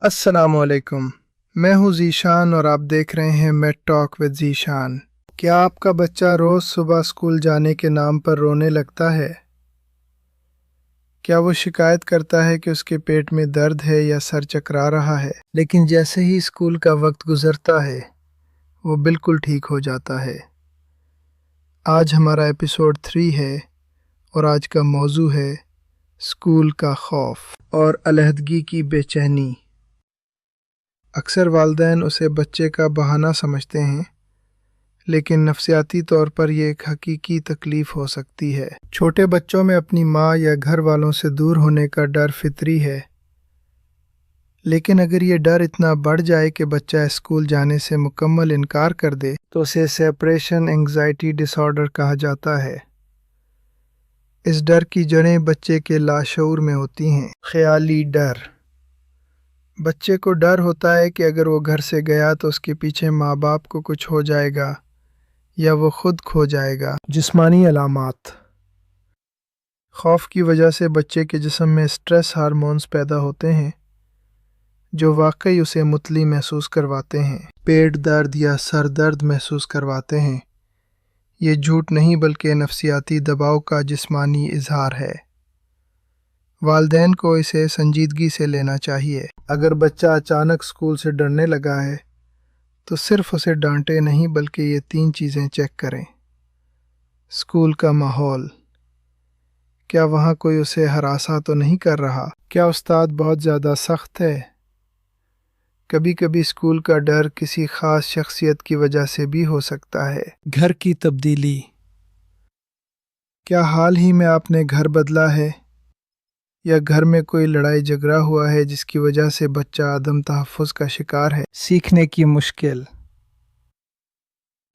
السلام علیکم، میں ہوں ذیشان اور آپ دیکھ رہے ہیں میٹ ٹاک ود ذیشان۔ کیا آپ کا بچہ روز صبح اسکول جانے کے نام پر رونے لگتا ہے؟ کیا وہ شکایت کرتا ہے کہ اس کے پیٹ میں درد ہے یا سر چکرا رہا ہے، لیکن جیسے ہی اسکول کا وقت گزرتا ہے وہ بالکل ٹھیک ہو جاتا ہے؟ آج ہمارا ایپیسوڈ 3 ہے اور آج کا موضوع ہے اسکول کا خوف اور علیحدگی کی بے چینی۔ اکثر والدین اسے بچے کا بہانہ سمجھتے ہیں، لیکن نفسیاتی طور پر یہ ایک حقیقی تکلیف ہو سکتی ہے۔ چھوٹے بچوں میں اپنی ماں یا گھر والوں سے دور ہونے کا ڈر فطری ہے، لیکن اگر یہ ڈر اتنا بڑھ جائے کہ بچہ اسکول جانے سے مکمل انکار کر دے تو اسے سیپریشن انگزائٹی ڈس آرڈر کہا جاتا ہے۔ اس ڈر کی جڑیں بچے کے لاشعور میں ہوتی ہیں۔ خیالی ڈر۔ بچے کو ڈر ہوتا ہے کہ اگر وہ گھر سے گیا تو اس کے پیچھے ماں باپ کو کچھ ہو جائے گا یا وہ خود کھو جائے گا۔ جسمانی علامات۔ خوف کی وجہ سے بچے کے جسم میں سٹریس ہارمونز پیدا ہوتے ہیں جو واقعی اسے متلی محسوس کرواتے ہیں۔ پیٹ درد یا سر درد محسوس کرواتے ہیں۔ یہ جھوٹ نہیں بلکہ نفسیاتی دباؤ کا جسمانی اظہار ہے۔ والدین کو اسے سنجیدگی سے لینا چاہیے۔ اگر بچہ اچانک اسکول سے ڈرنے لگا ہے تو صرف اسے ڈانٹے نہیں بلکہ یہ 3 چیزیں چیک کریں۔ اسکول کا ماحول۔ کیا وہاں کوئی اسے ہراساں تو نہیں کر رہا؟ کیا استاد بہت زیادہ سخت ہے؟ کبھی کبھی اسکول کا ڈر کسی خاص شخصیت کی وجہ سے بھی ہو سکتا ہے۔ گھر کی تبدیلی۔ کیا حال ہی میں آپ نے گھر بدلا ہے یا گھر میں کوئی لڑائی جھگڑا ہوا ہے جس کی وجہ سے بچہ عدم تحفظ کا شکار ہے؟ سیکھنے کی مشکل۔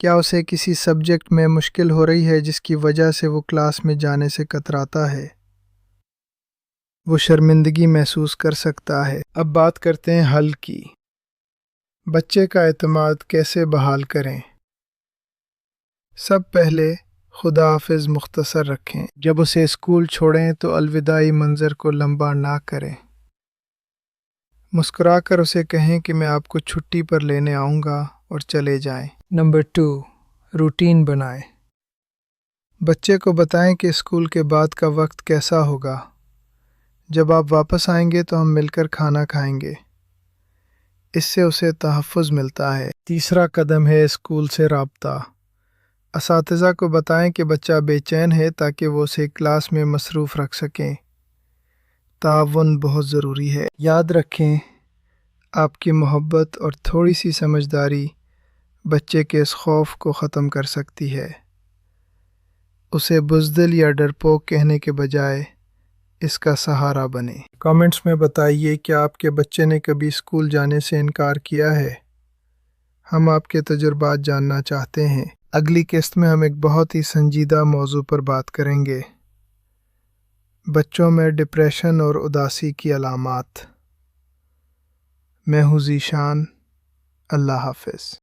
کیا اسے کسی سبجیکٹ میں مشکل ہو رہی ہے جس کی وجہ سے وہ کلاس میں جانے سے کتراتا ہے؟ وہ شرمندگی محسوس کر سکتا ہے۔ اب بات کرتے ہیں حل کی۔ بچے کا اعتماد کیسے بحال کریں؟ سب پہلے خدا حافظ مختصر رکھیں۔ جب اسے اسکول چھوڑیں تو الوداعی منظر کو لمبا نہ کریں۔ مسکرا کر اسے کہیں کہ میں آپ کو چھٹی پر لینے آؤں گا اور چلے جائیں۔ نمبر 2، روٹین بنائیں۔ بچے کو بتائیں کہ اسکول کے بعد کا وقت کیسا ہوگا۔ جب آپ واپس آئیں گے تو ہم مل کر کھانا کھائیں گے۔ اس سے اسے تحفظ ملتا ہے۔ تیسرا قدم ہے اسکول سے رابطہ۔ اساتذہ کو بتائیں کہ بچہ بے چین ہے تاکہ وہ اسے کلاس میں مصروف رکھ سکیں۔ تعاون بہت ضروری ہے۔ یاد رکھیں، آپ کی محبت اور تھوڑی سی سمجھداری بچے کے اس خوف کو ختم کر سکتی ہے۔ اسے بزدل یا ڈرپوک کہنے کے بجائے اس کا سہارا بنیں۔ کامنٹس میں بتائیے کہ آپ کے بچے نے کبھی اسکول جانے سے انکار کیا ہے۔ ہم آپ کے تجربات جاننا چاہتے ہیں۔ اگلی قسط میں ہم ایک بہت ہی سنجیدہ موضوع پر بات کریں گے: بچوں میں ڈپریشن اور اداسی کی علامات۔ میں ہوں ذیشان۔ اللہ حافظ۔